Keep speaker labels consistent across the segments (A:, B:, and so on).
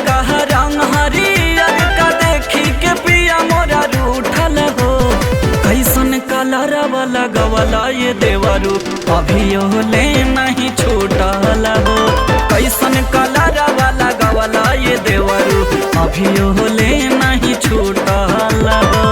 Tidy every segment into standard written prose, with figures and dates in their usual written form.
A: कहा रंग हरियर का देखी के पिया मोरा रूठल हो। कैसन कलर वाला गवला ये देवरू अभी ले नहीं छूटल हो। कैसन कलर वाला गवला ये देवरू अभी ले नहीं छूटल हो।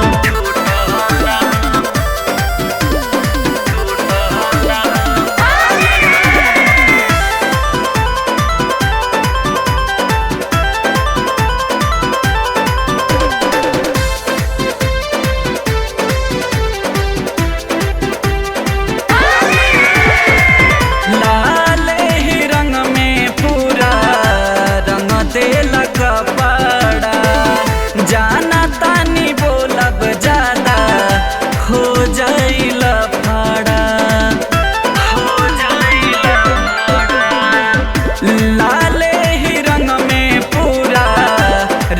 A: कपड़ा जाना तानी बोलब ज्यादा हो जाइल फाड़ा, हो जाइल लाले ही रंग में पूरा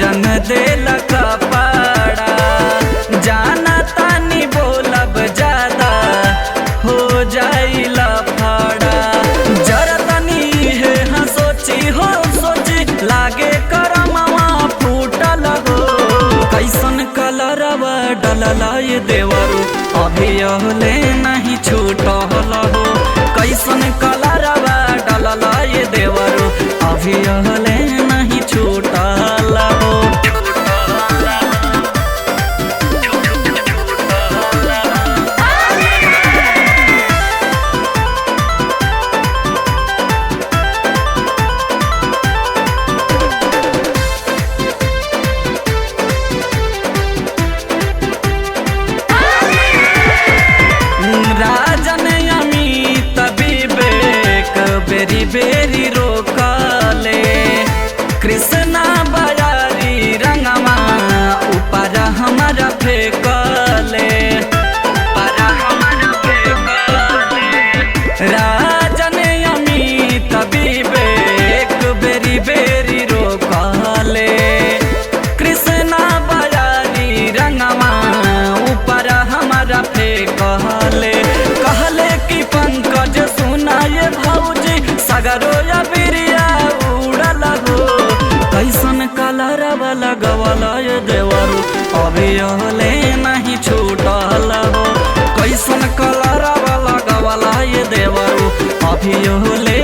A: रंग देल कपड़ा। जाना तानी बोलब ज्यादा हो जाइल फाड़ा। जरा तनी है हाँ सोची हो सोची लागे कैसन कलरवा डलला ये देवरू अभी ले नहीं छूटल हो। कैसन कलरवा डलला ये देवरू अभी ले नहीं छूटल हो। राजन अमित विवेक बेरी बेरी रोकले। कृष्णा बजारी रंगमा ऊपर हमारा फेंकले, ऊपर हमारा फेंकले। राजन अमित विवेक बेरी बेरी रोकले। कृष्णा बजारी रंगमा ऊपर हमारा फेंकले। कहले कि पंकज सुनाए भौजी सगरो या बिरिया उड़ल हो। कैसन कलर वाला गवला ये देवरू अभी ले नहीं छूटल हो। कैसन कलर वाला गवला ये देवरू अभी ले